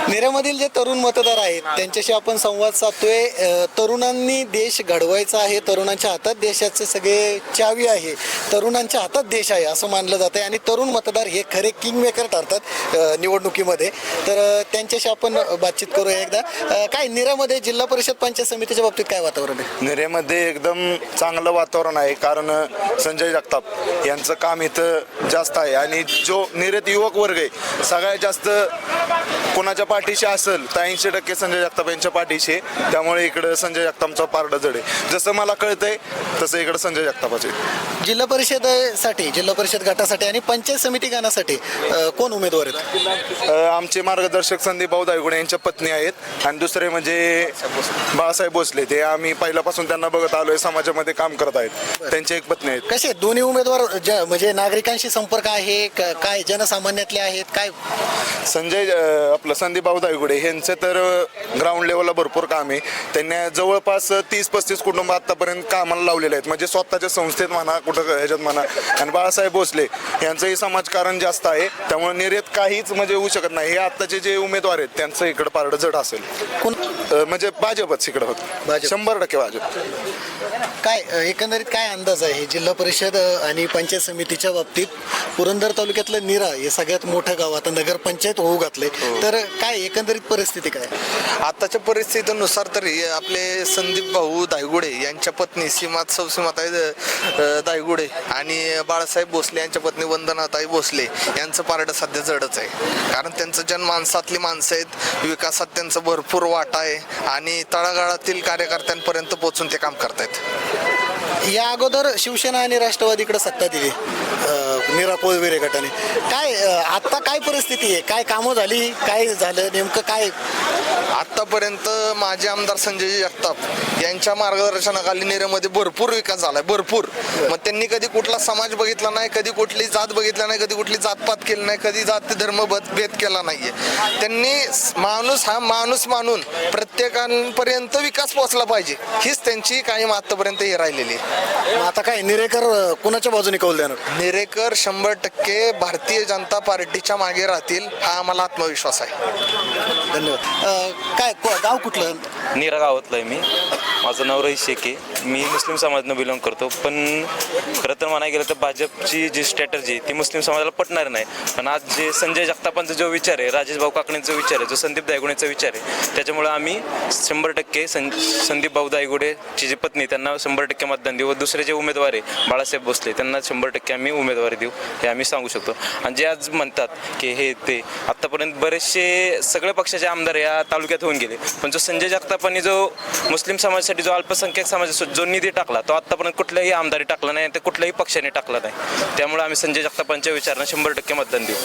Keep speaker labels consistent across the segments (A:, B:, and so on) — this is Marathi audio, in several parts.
A: नेऱ्यामधील जे तरुण मतदार आहेत त्यांच्याशी आपण संवाद साधतोय. तरुणांनी देश घडवायचा आहे, तरुणांच्या हातात देशाचे सगळे चावी आहे, तरुणांच्या हातात देश आहे असं मानलं जातं आणि तरुण मतदार हे खरे किंग मेकर ठरतात निवडणुकीमध्ये. तर त्यांच्याशी आपण बातचीत करूया एकदा. काय नेऱ्यामध्ये जिल्हा परिषद पंचायत समितीच्या बाबतीत काय वातावरण आहे?
B: नेऱ्यामध्ये एकदम चांगलं वातावरण आहे, कारण संजय जगताप यांचं काम इथं जास्त आहे आणि जो नेऱ्यात युवक वर्ग आहे सगळ्यात जास्त कोणाच्या पाठीशी असेल तर 80% संजय जगताप यांच्या पाठीशी आहे. त्यामुळे इकडं संजय जगतापचा पारडं जड आहे. जसं मला कळतंय तसं इकडं संजय जगतापाचे.
A: जिल्हा परिषदेसाठी, जिल्हा परिषद गटासाठी आणि पंचायत समिती गणासाठी कोण उमेदवार आहेत?
B: आमचे मार्गदर्शक संदीप भाऊ दायगुडे यांच्या पत्नी आहेत आणि दुसरे म्हणजे बाळासाहेब भोसले. ते आम्ही पहिल्यापासून त्यांना बघत आलोय, समाजामध्ये काम करत आहेत. त्यांचे एक पत्नी आहेत.
A: कसे दोन्ही उमेदवार म्हणजे नागरिकांशी संपर्क आहे काय, जनसामान्यातले आहेत काय?
B: संजय आपलं संदीप भाऊ दायगुडे यांचं तर ग्राउंड लेवलला भरपूर काम आहे. त्यांनी जवळपास 30-35 कुटुंब आतापर्यंत कामाला लावलेले आहेत, म्हणजे स्वतःच्या संस्थेत म्हणा कुठं ह्याच्यात म्हणा. आणि बाळासाहेब भोसले यांचंही समाजकारण जास्त आहे, त्यामुळे निर्यात काहीच म्हणजे होऊ शकत नाही. हे आत्ताचे जे उमेदवार आहेत त्यांचं इकडं पारडं जड असेल.
A: कोण
B: म्हणजे भाजपच इकडं होतं, 100% भाजप.
A: काय एकंदरीत काय अंदाज आहे जिल्हा परिषद आणि पंचायत समितीच्या बाबतीत? पुरंदर तालुक्यातलं नीरा हे सगळ्यात मोठं गाव आता नगरपंचायत होऊ घातले, तर काय एकंदरीत परिस्थिती काय?
C: आताच्या परिस्थितीनुसार तरी आपले संदीप भाऊ दायगुडे यांच्या पत्नी सीमाताई दायगुडे आणि बाळासाहेब भोसले यांच्या पत्नी वंदनाताई भोसले यांचं पारडं सध्या जडच आहे. कारण त्यांचं जनमानसातली माणसं आहेत, विकासात त्यांचं भरपूर वाटा आहे आणि तळागाळातील कार्यकर्त्यांपर्यंत पोहोचून ते काम करतायत.
A: या अगोदर शिवसेना आणि राष्ट्रवादीकडे सत्ता दिली नीरा कोळविरे गटाने. काय आता काय परिस्थिती आहे? काय कामं झाली, काय झालं नेमकं काय?
C: आतापर्यंत माजी आमदार संजय जगताप यांच्या मार्गदर्शनाखाली नेऱ्यामध्ये भरपूर विकास झालाय, भरपूर. मग त्यांनी कधी कुठला समाज बघितला नाही, कधी कुठली जात बघितला नाही, कधी कुठली जातपात केली नाही, कधी जात धर्म भेद केला नाहीये. त्यांनी माणूस हा माणूस मानून प्रत्येकापर्यंत विकास पोहोचला पाहिजे, हीच त्यांची कायम आतापर्यंत हे राहिलेली.
A: आता काय निरेकर कुणाच्या बाजूने कौल देणार?
C: नेरेकर 100% भारतीय जनता पार्टीच्या मागे राहतील, हा आम्हाला आत्मविश्वास आहे.
A: धन्यवाद. काय गाव कुठलं?
D: नीरा गावातलं आहे मी. माझं नाव रईस शेख आहे. मी मुस्लिम समाजानं बिलॉंग करतो, पण खरं तर म्हणायला गेलं तर भाजपची जी स्ट्रॅटर्जी आहे ती मुस्लिम समाजाला पटणार नाही. पण आज जे संजय जगतापांचा जो विचार आहे, राजेश भाऊ काकणेंचा विचार आहे, जो संदीप दायगुडेचा विचार आहे, त्याच्यामुळे आम्ही 100% संदीप भाऊ दायगुडेची जी पत्नी त्यांना 100% मतदान देऊ. व दुसरे जे उमेदवार आहे बाळासाहेब भोसले त्यांना 100% आम्ही उमेदवारी देऊ, हे आम्ही सांगू शकतो. आणि जे आज म्हणतात की हे ते आत्तापर्यंत बरेचसे सगळे पक्षाचे आमदार या तालुक्यात होऊन गेले, पण जो संजय जगतापांनी जो मुस्लिम समाजासाठी जो अल्पसंख्याक समाजासाठी जो निधी टाकला तो आत्तापर्यंत कुठल्याही आमदारी टाकला नाही, ते कुठल्याही पक्षाने टाकला नाही. त्यामुळे आम्ही संजय जगतापांच्या विचारांना 100% मतदान देऊ.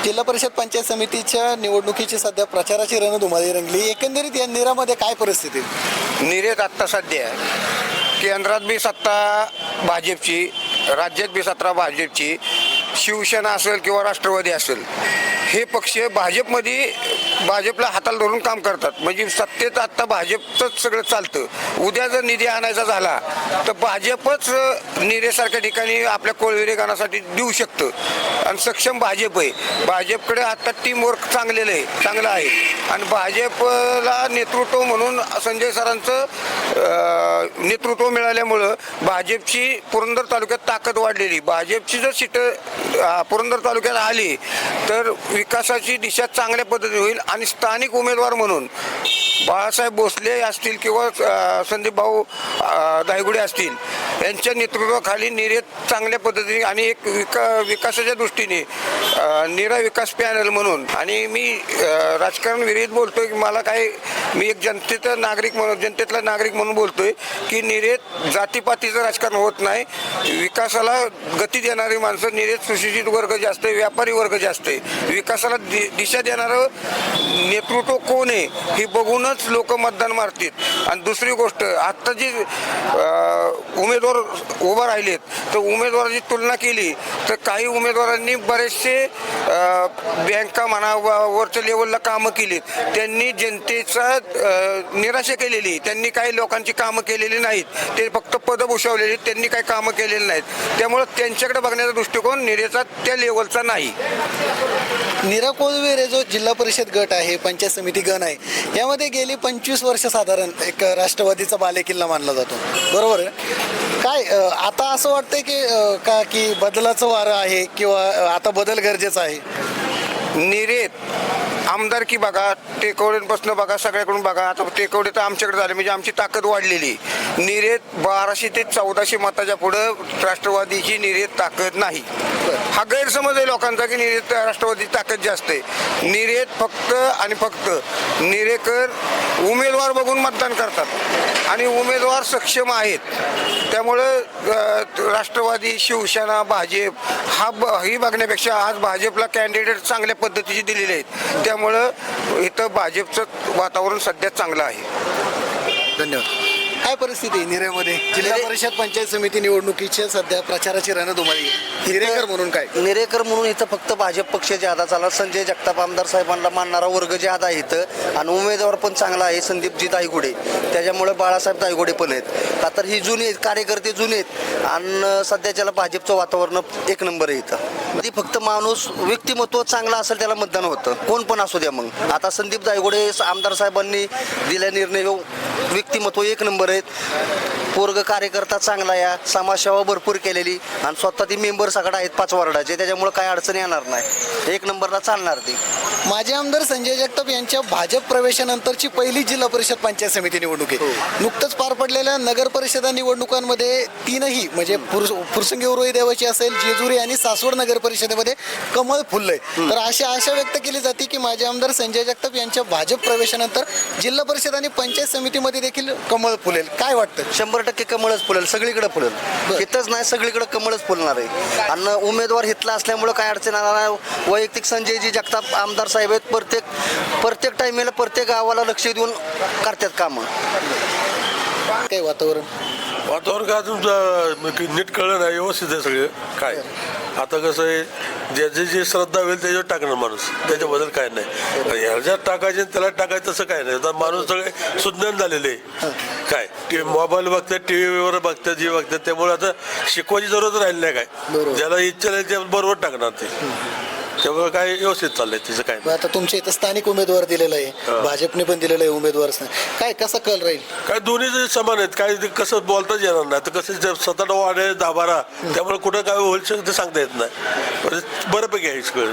A: जिल्हा परिषद पंचायत समितीच्या निवडणुकीची सध्या प्रचाराची रणधुमाळी रंगली. एकंदरीत या नीरामध्ये काय परिस्थिती?
E: नीरेत आत्ता सध्या केंद्रात बी सत्ता भाजपची, राज्यात बी सत्ता भाजपची. शिवसेना असेल किंवा राष्ट्रवादी असेल, हे पक्ष भाजपला हाताला धरून काम करतात. म्हणजे सत्तेत आत्ता भाजपचंच सगळं चालतं. उद्या जर निधी आणायचा झाला तर भाजपच निरेसारख्या ठिकाणी आपल्या कोळविरे गाण्यासाठी देऊ शकतं आणि सक्षम भाजप आहे. भाजपकडे आता टीमवर्क चांगलं आहे आणि भाजपला नेतृत्व म्हणून संजय सरांचं नेतृत्व मिळाल्यामुळं भाजपची पुरंदर तालुक्यात ताकद वाढलेली. भाजपची जर सीट पुरंदर तालुक्यात आली तर विकासाची दिशा चांगल्या पद्धतीने होईल. आणि स्थानिक उमेदवार म्हणून बाळासाहेब भोसले असतील किंवा संदीप भाऊ दायगुडे असतील यांच्या नेतृत्वाखाली नीरेत चांगल्या पद्धतीने आणि एक विकासाच्या दृष्टीने नीरा विकास पॅनल म्हणून. आणि मी राजकारण विरहित बोलतोय की मी एक जनतेतला नागरिक म्हणून बोलतोय की नीरेत जातीपातीचं राजकारण होत नाही. विकासाला गती देणारी माणसं नीरेत सुशिक्षित वर्ग जास्त आहे, व्यापारी वर्ग जास्त आहे. विकासाला दिशा देणारं नेतृत्व कोण आहे हे बघूनच लोक मतदान मारतील. आणि दुसरी गोष्ट, आत्ता जे उमेदवार उभा राहिलेत तर उमेदवाराची तुलना केली तर काही उमेदवारांनी बरेचसे बँका म्हणा वरच्या लेवलला कामं केलीत. त्यांनी जनतेचा निराशा केलेली. त्यांनी काही लोकांची कामं केलेली नाहीत, ते फक्त पदं भूषवलेली, त्यांनी काही कामं केलेली नाहीत. त्यामुळं त्यांच्याकडे बघण्याचा दृष्टिकोन निरेचा भाजपचा त्या लेवलचा नाही.
A: नीरा कोळवेरे जो जिल्हा परिषद गट आहे, पंचायत समिती गण आहे, यामध्ये गेली 25 वर्ष साधारण एक राष्ट्रवादीचा बालेकिल्ला मानला जातो, बरोबर आहे? काय आता असं वाटतंय की बदलाचं वारं आहे किंवा आता बदल गरजेचा आहे?
E: निरेत आमदारकी बघा, टेकवड्यांपासून बघा, सगळ्याकडून बघा. आता टेकवडे तर आमच्याकडे झाले म्हणजे आमची ताकद वाढलेली. निरेत 1200 ते 1400 मताच्या पुढं राष्ट्रवादीची निरेत ताकद नाही. हा गैरसमज आहे लोकांचा की निरेत राष्ट्रवादीची ताकद जास्त आहे. निरेत फक्त आणि फक्त निरेकर उमेदवार बघून मतदान करतात आणि उमेदवार सक्षम आहेत. त्यामुळं राष्ट्रवादी, शिवसेना, भाजप ही बघण्यापेक्षा आज भाजपला कॅन्डिडेट चांगल्या पद्धतीचे दिलेले आहेत. त्यामुळं इथं भाजपचं वातावरण सध्या चांगलं आहे.
A: धन्यवाद. काय परिस्थिती आहे निरेमध्ये? जिल्हा परिषद पंचायत समिती निवडणुकीच्या सध्या प्रचाराची रणधुमाळी आहे. निरेकर म्हणून काय?
F: निरेकर म्हणून इथं फक्त भाजप पक्ष ज्यादा चालला. संजय जगताप आमदार साहेबांना मानणारा वर्ग ज्यादा आहे इथं आणि उमेदवार पण चांगला आहे, संदीपजी दायगुडे. त्याच्यामुळे बाळासाहेब दायगुडे पण आहेत. का तर ही जुनी आहेत, कार्यकर्ते जुने आहेत आणि सध्याच्याला भाजपचं वातावरण एक नंबर आहे इथं. ती फक्त माणूस व्यक्तिमत्व चांगला असेल त्याला मतदान होतं, कोण पण असू द्या. मग आता संदीप दायगुडे आमदार साहेबांनी दिल्या निर्णय व्यक्तिमत्व एक नंबर आहेत. पोरग कार्यकर्ता चांगला या, समाजसेवा भरपूर केलेली आणि स्वतः ती मेंबर सगळं आहेत 5 वार्डाचे. त्याच्यामुळे काही अडचण येणार नाही, एक नंबरला चालणार ती.
A: माजी आमदार संजय जगताप यांच्या भाजप प्रवेशानंतरची पहिली जिल्हा परिषद पंचायत समिती निवडणूक आहे. नुकतंच पार पडलेल्या नगर परिषदा निवडणुकांमध्ये तीनही म्हणजे फुरसंगी उरुळी देवाची असेल, जेजुरी आणि सासवड नगर परिषदेमध्ये कमळ फुललंय. तर अशी आशा व्यक्त केली जाते की माजी आमदार संजय जगताप यांच्या भाजप प्रवेशानंतर जिल्हा परिषद आणि पंचायत समितीमध्ये देखील कमळ फुलेल. काय वाटतं?
F: 100% कमळच फुलेल, सगळीकडे फुलेल. इथंच नाही, सगळीकडे कमळच फुलणार आहे. आणि उमेदवार हितला असल्यामुळे काय अडचण येणार नाही. वैयक्तिक संजयजी जगताप आमदार साहेब आहेत, प्रत्येक टाइमेला प्रत्येक गावाला लक्ष देऊन करतात कामं.
A: काय वातावरण
G: काय तुमचं नीट कळलं नाही, व्यवस्थित आहे सगळं. काय आता कसं आहे, ज्याची जी श्रद्धा होईल त्याच्यावर टाकणार माणूस, त्याच्याबद्दल काय नाही. ह्याच्यात टाकायचे त्याला टाकायचं तसं काय नाही. आता माणूस सगळे सुज्ञान झालेले काय मोबाईल बघतात, टीव्हीवर बघतात, जी बघतात. त्यामुळे आता शिकवायची जरूरत राहिली नाही. काय ज्याला इच्छा नाही त्या बरोबर टाकणार ते. त्यामुळे काय व्यवस्थित चाललंय तिचं काय.
A: आता तुमच्या इथं स्थानिक उमेदवार दिलेला आहे, भाजपने पण दिलेला आहे उमेदवार. काय कसा कल राहील?
G: काय दोन्ही समान आहेत. काय ते कसं बोलताच येणार नाही. तर कसं 7-8 वार्ड आहे, 10-12, त्यामुळे कुठं काय होईल ते सांगता येत नाही. पण बऱ्यापैकी आहे सगळं.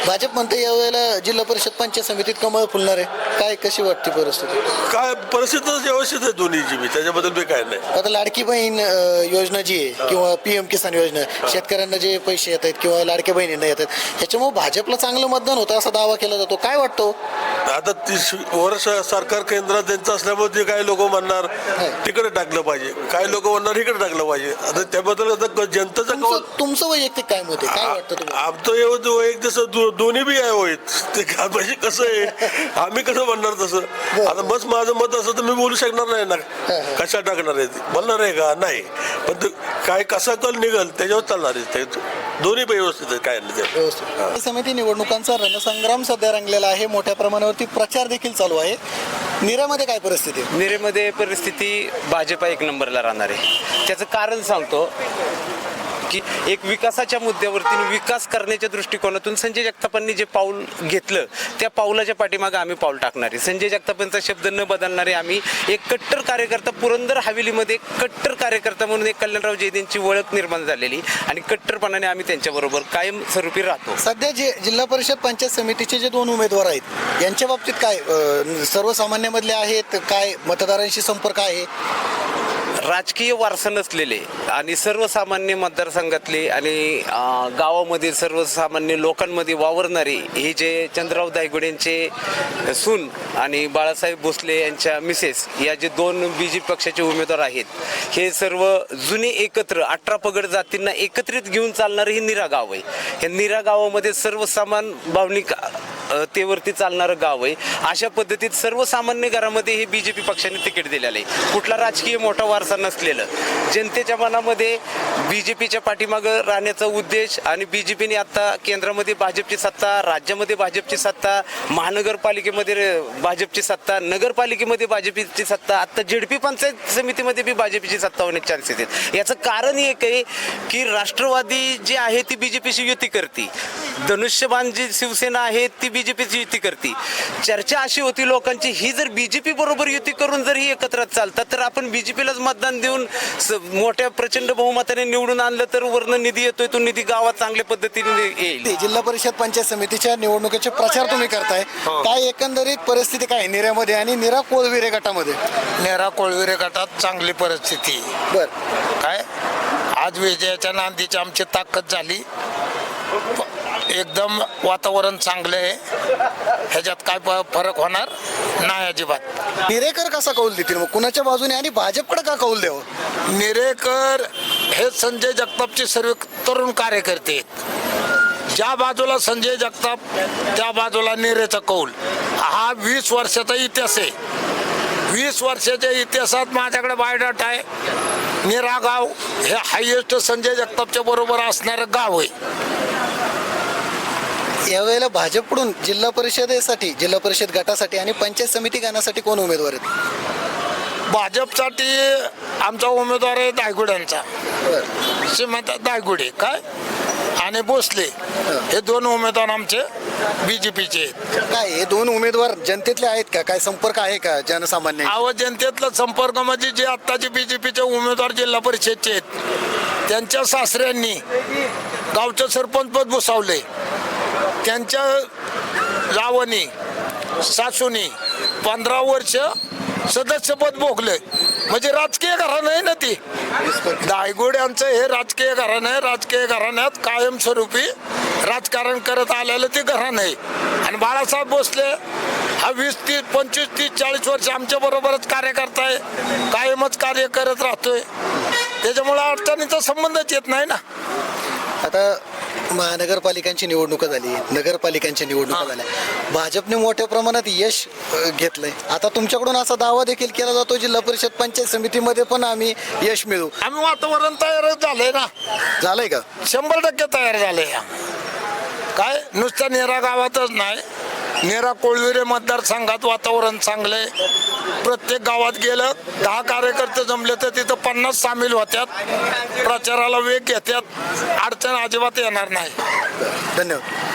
A: भाजप म्हणते यावेळेला जिल्हा परिषद पंचायत समितीत कमळ फुलणार आहे. काय कशी वाटते परिस्थिती?
G: काय परिस्थिती व्यवस्थित आहे दोन्हीची बी, त्याच्याबद्दल बी काय नाही.
A: आता लाडकी बहीण योजना जी आहे किंवा PM किसान योजना, शेतकऱ्यांना जे पैसे येत आहेत किंवा लाडक्या बहिणींना येतात, ह्याच्यामुळे भाजपला चांगलं मतदान होतं असा दावा केला जातो. काय वाटतो?
G: आता 30 वर्ष सरकार केंद्रात त्यांचं असल्यामुळे ते काही लोक म्हणणार तिकडे टाकलं पाहिजे, काही लोक म्हणणार इकडे टाकलं पाहिजे. आता त्याबद्दल आता जनतेचं
A: तुमचं वैयक्तिक काय मत आहे? काय वाटतं तुम्हाला?
G: आमचं वैयक्तिक दोन्ही बी आहे होईल ते. काय पाहिजे कसं आहे, आम्ही कसं म्हणणार तसं. आता बस माझं मत असं तर मी बोलू शकणार नाही ना. कशा टाकणार आहे बोलणार आहे का नाही. पण काय कसा कल निघल त्याच्यावर चालणार आहे. दोन्ही पण व्यवस्थित आहे, काय नाही.
A: समिती निवडणुकांचा रणसंग्राम सध्या रंगलेला आहे. मोठ्या प्रमाणावरती प्रचार देखील चालू आहे. नीरामध्ये काय परिस्थिती आहे?
H: नीरेमध्ये परिस्थिती भाजप एक नंबरला राहणार आहे. त्याचं कारण सांगतो की एक विकासाच्या मुद्द्यावरती विकास करण्याच्या दृष्टिकोनातून संजय जगतापांनी जे पाऊल घेतलं त्या पाऊलाच्या पाठीमागे आम्ही पाऊल टाकणार आहे. संजय जगतापांचा शब्द न बदलणारे आम्ही. एक कट्टर कार्यकर्ता, पुरंदर हवेलीमध्ये कट्टर कार्यकर्ता म्हणून एक कल्याणराव जयदेंची ओळख निर्माण झालेली आणि कट्टरपणाने आम्ही त्यांच्याबरोबर कायम स्वरूपी राहतो.
A: सध्या जे जिल्हा परिषद पंचायत समितीचे जे 2 उमेदवार आहेत यांच्या बाबतीत काय सर्वसामान्यमधले आहेत, काय मतदारांशी संपर्क आहे?
H: राजकीय वारसा नसलेले आणि सर्वसामान्य मतदारसंघातले आणि गावामध्ये सर्वसामान्य लोकांमध्ये वावरणारे हे जे चंद्रराव दायगुडेंचे सून आणि बाळासाहेब भोसले यांच्या मिसेस या जे 2 BJP पक्षाचे उमेदवार आहेत, हे सर्व जुने एकत्र 18 पगड जातींना एकत्रित घेऊन चालणारे हे नीरा गाव आहे. हे नीरा गावामध्ये सर्वसामान भावनिक तेवरती चालणारं गाव आहे. अशा पद्धतीत सर्वसामान्य घरामध्ये हे BJP पक्षाने तिकीट दिलेलं आहे. कुठला राजकीय मोठा वारसा नसलेलं, जनतेच्या मनामध्ये BJPच्या पाठीमागं राहण्याचा उद्देश आणि BJPने आता केंद्रामध्ये भाजपची सत्ता, राज्यामध्ये भाजपची सत्ता, महानगरपालिकेमध्ये भाजपची सत्ता, नगरपालिकेमध्ये भाजपची सत्ता, आता ZP पंचायत समितीमध्ये बी भाजपची सत्ता होण्याचे चान्सेस आहेत. याचं कारण एक आहे की राष्ट्रवादी जी आहे ती BJPशी युती करते, धनुष्यबाण जी शिवसेना आहे ती BJPची युती करते. चर्चा अशी होती लोकांची, ही जर BJP बरोबर युती करून जर ही एकत्र चालतात तर आपण BJPलाच मतदान देऊन मोठ्या प्रचंड बहुमताने निवडून आणलं तर वरनं निधी येतोय, तो निधी गावात चांगल्या पद्धतीने येईल.
A: ते जिल्हा परिषद पंचायत समितीच्या निवडणुकीचे प्रचार तुम्ही करताय, काय एकंदरीत परिस्थिती काय आहे निऱ्यामध्ये आणि निरा कोळविरे गटामध्ये?
E: नेरा कोळविरे गटात चांगली परिस्थिती.
A: बर,
E: काय आज विजयाच्या नांदीची आमची ताकद झाली. एकदम वातावरण चांगलं आहे. ह्याच्यात काय फरक होणार नाही अजिबात.
A: निरेकर कसा कौल देतील मग, कुणाच्या बाजूने आणि भाजपकडे का कौल द्यावं?
E: निरेकर हे संजय जगतापचे सर्व तरुण कार्यकर्ते आहेत. ज्या बाजूला संजय जगताप त्या बाजूला निरेचा कौल. हा 20 वर्षाचा इतिहास आहे. 20 वर्षाच्या इतिहासात माझ्याकडे बायोडाटा आहे. निरा गाव हे हायेस्ट संजय जगतापच्या बरोबर असणारं गाव आहे.
A: यावेळेला भाजपकडून जिल्हा परिषदेसाठी, जिल्हा परिषद गटासाठी आणि पंचायत समिती गणासाठी कोण उमेदवार आहेत?
E: भाजपसाठी आमचा उमेदवार आहे दायगुड्यांचा, श्रीमंत दायगुडे काय आणि भोसले, हे 2 उमेदवार आमचे BJPचे आहेत.
A: काय हे 2 उमेदवार जनतेतले आहेत का? काय संपर्क आहे का जनसामान्य?
E: अहो, जनतेतला संपर्क म्हणजे जे आत्ताचे BJPचे उमेदवार जिल्हा परिषदचे आहेत त्यांच्या सासऱ्यांनी गावचं सरपंच पद भुसावले, त्यांच्या जावनी सासूनी 15 वर्ष सदस्यपद भोगले. म्हणजे राजकीय घराणं आहे ना ती. दायगुड्यांचं हे राजकीय घराणं आहे. राजकीय घराण्यात कायमस्वरूपी राजकारण करत आलेलं ते घराणं आहे. आणि बाळासाहेब भोसले हा 20, 30, 25, 30, 40 वर्ष आमच्या बरोबरच कार्यकर्ता आहे. कायमच कार्य करत राहतोय. त्याच्यामुळे अडचणीचा संबंधच येत नाही ना.
A: आता महानगरपालिकांची निवडणुका झाली, नगरपालिकांच्या निवडणुका झाल्या, भाजपने मोठ्या प्रमाणात यश घेतलंय. आता तुमच्याकडून असा दावा देखील केला जातो जिल्हा परिषद पंचायत समितीमध्ये पण आम्ही यश मिळवू.
E: आम्ही वातावरण तयारच झालंय ना.
A: झालंय का?
E: 100% तयार झालंय. काय नुसतं नेरा गावातच नाही, नेरा कोळविरे मतदारसंघात वातावरण चांगलंय. प्रत्येक गावात गेलं 10 कार्यकर्ते जमले तर तिथं 50 सामील होत्यात, प्रचाराला वेग घेतात. अडचण अजिबात येणार नाही.
A: धन्यवाद.